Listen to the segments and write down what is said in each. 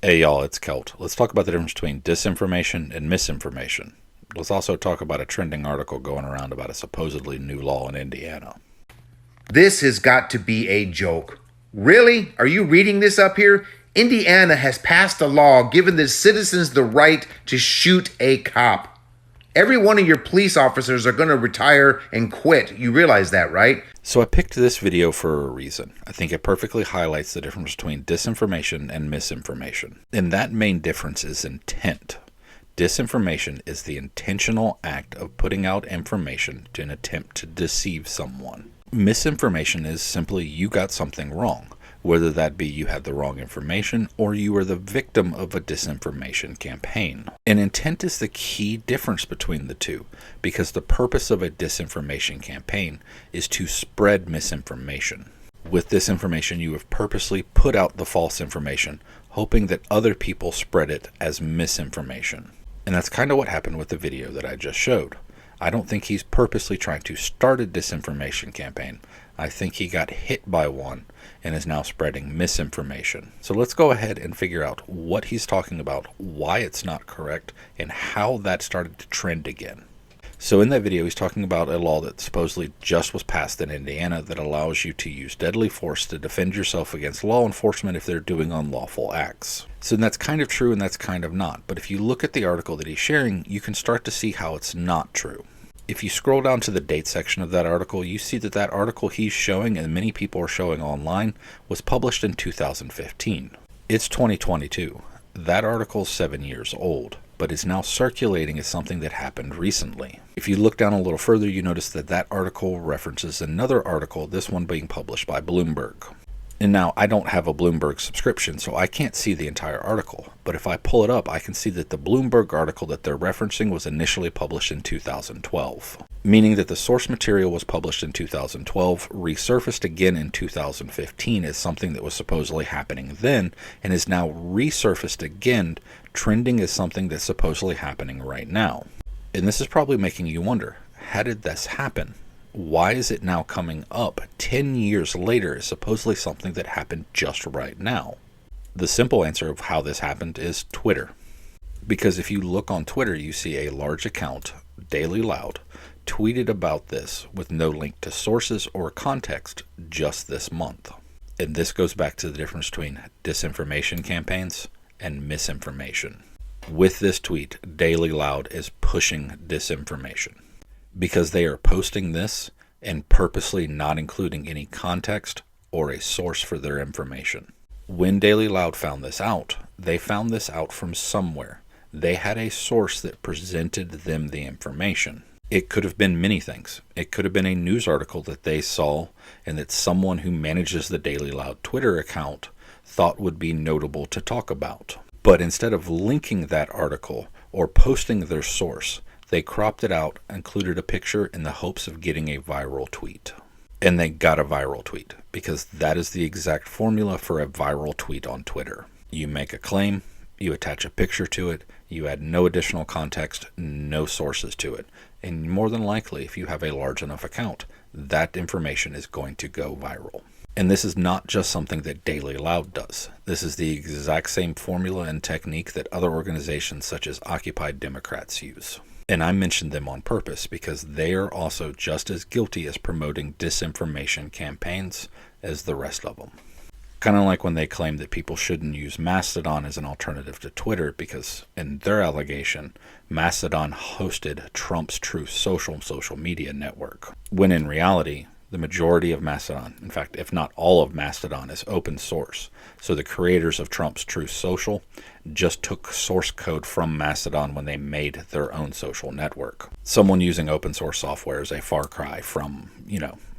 Hey y'all, it's Celt. Let's talk about the difference between disinformation and misinformation. Let's also talk about a trending article going around about a supposedly new law in Indiana. This has got to be a joke. Really? Are you reading this up here? Indiana has passed a law giving the citizens the right to shoot a cop. Every one of your police officers are going to retire and quit. You realize that, right? So I picked this video for a reason. I think it perfectly highlights the difference between disinformation and misinformation. And that main difference is intent. Disinformation is the intentional act of putting out information in an attempt to deceive someone. Misinformation is simply you got something wrong, whether that be you had the wrong information or you were the victim of a disinformation campaign. And intent is the key difference between the two, because the purpose of a disinformation campaign is to spread misinformation. With this information, you have purposely put out the false information, hoping that other people spread it as misinformation. And that's kind of what happened with the video that I just showed. I don't think he's purposely trying to start a disinformation campaign. I think he got hit by one and is now spreading misinformation. So let's go ahead and figure out what he's talking about, why it's not correct, and how that started to trend again. So in that video, he's talking about a law that supposedly just was passed in Indiana that allows you to use deadly force to defend yourself against law enforcement if they're doing unlawful acts. So that's kind of true and that's kind of not. But if you look at the article that he's sharing, you can start to see how it's not true. If you scroll down to the date section of that article, you see that that article he's showing, and many people are showing online, was published in 2015. It's 2022. That article's 7 years old, but is now circulating as something that happened recently. If you look down a little further, you notice that that article references another article, this one being published by Bloomberg. And now, I don't have a Bloomberg subscription, so I can't see the entire article. But if I pull it up, I can see that the Bloomberg article that they're referencing was initially published in 2012. Meaning that the source material was published in 2012, resurfaced again in 2015 as something that was supposedly happening then, and is now resurfaced again, trending as something that's supposedly happening right now. And this is probably making you wonder, how did this happen? Why is it now coming up 10 years later as supposedly something that happened just right now? The simple answer of how this happened is Twitter. Because if you look on Twitter, you see a large account, Daily Loud, tweeted about this with no link to sources or context just this month. And this goes back to the difference between disinformation campaigns and misinformation. With this tweet, Daily Loud is pushing disinformation, because they are posting this and purposely not including any context or a source for their information. When Daily Loud found this out, they found this out from somewhere. They had a source that presented them the information. It could have been many things. It could have been a news article that they saw and that someone who manages the Daily Loud Twitter account thought would be notable to talk about. But instead of linking that article or posting their source, they cropped it out, included a picture in the hopes of getting a viral tweet. And they got a viral tweet, because that is the exact formula for a viral tweet on Twitter. You make a claim, you attach a picture to it, you add no additional context, no sources to it. And more than likely, if you have a large enough account, that information is going to go viral. And this is not just something that Daily Loud does. This is the exact same formula and technique that other organizations such as Occupy Democrats use. And I mentioned them on purpose because they are also just as guilty as promoting disinformation campaigns as the rest of them. Kind of like when they claim that people shouldn't use Mastodon as an alternative to Twitter because, in their allegation, Mastodon hosted Trump's Truth social media network. When in reality, the majority of Mastodon, in fact, if not all of Mastodon, is open source. So the creators of Trump's Truth Social just took source code from Mastodon when they made their own social network. Someone using open source software is a far cry from,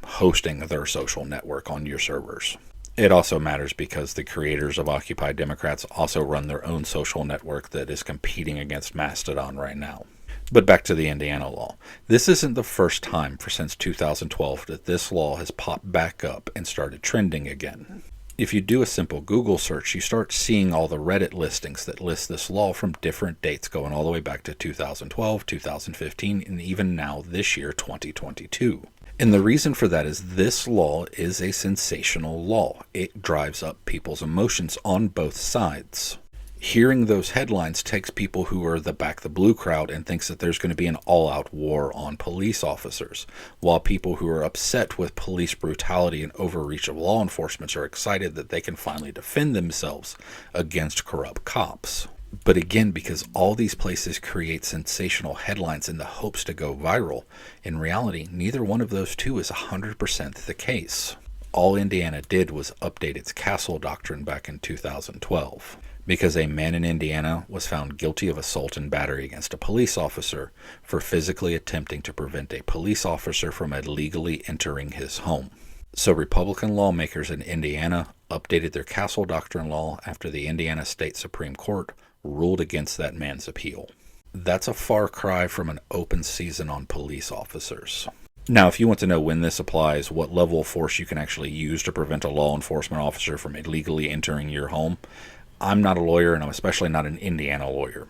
hosting their social network on your servers. It also matters because the creators of Occupy Democrats also run their own social network that is competing against Mastodon right now. But back to the Indiana law. This isn't the first time since 2012 that this law has popped back up and started trending again. If you do a simple Google search, you start seeing all the Reddit listings that list this law from different dates going all the way back to 2012, 2015, and even now this year, 2022. And the reason for that is this law is a sensational law. It drives up people's emotions on both sides. Hearing those headlines takes people who are the Back the Blue crowd and thinks that there's going to be an all-out war on police officers, while people who are upset with police brutality and overreach of law enforcement are excited that they can finally defend themselves against corrupt cops. But again, because all these places create sensational headlines in the hopes to go viral, in reality, neither one of those two is 100% the case. All Indiana did was update its castle doctrine back in 2012. Because a man in Indiana was found guilty of assault and battery against a police officer for physically attempting to prevent a police officer from illegally entering his home. So Republican lawmakers in Indiana updated their castle doctrine law after the Indiana State Supreme Court ruled against that man's appeal. That's a far cry from an open season on police officers. Now, if you want to know when this applies, what level of force you can actually use to prevent a law enforcement officer from illegally entering your home, I'm not a lawyer, and I'm especially not an Indiana lawyer.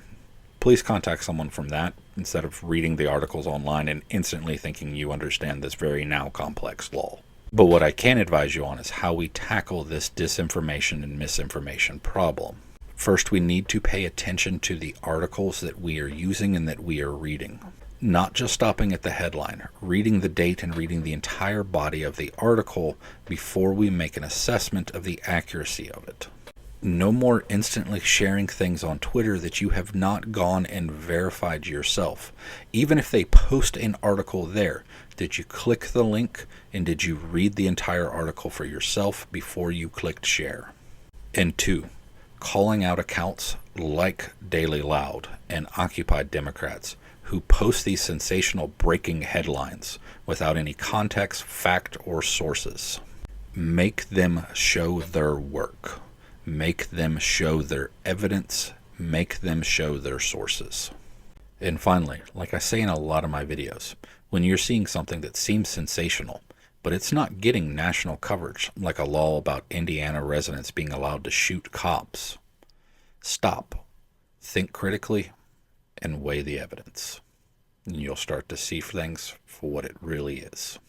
Please contact someone from that instead of reading the articles online and instantly thinking you understand this very now complex law. But what I can advise you on is how we tackle this disinformation and misinformation problem. First, we need to pay attention to the articles that we are using and that we are reading. Not just stopping at the headline, reading the date and reading the entire body of the article before we make an assessment of the accuracy of it. No more instantly sharing things on Twitter that you have not gone and verified yourself. Even if they post an article there, did you click the link and did you read the entire article for yourself before you clicked share? And 2, calling out accounts like Daily Loud and Occupy Democrats who post these sensational breaking headlines without any context, fact, or sources. Make them show their work. Make them show their evidence. Make them show their sources. And finally, like I say in a lot of my videos, when you're seeing something that seems sensational, but it's not getting national coverage, like a law about Indiana residents being allowed to shoot cops, stop, think critically, and weigh the evidence. And you'll start to see things for what it really is.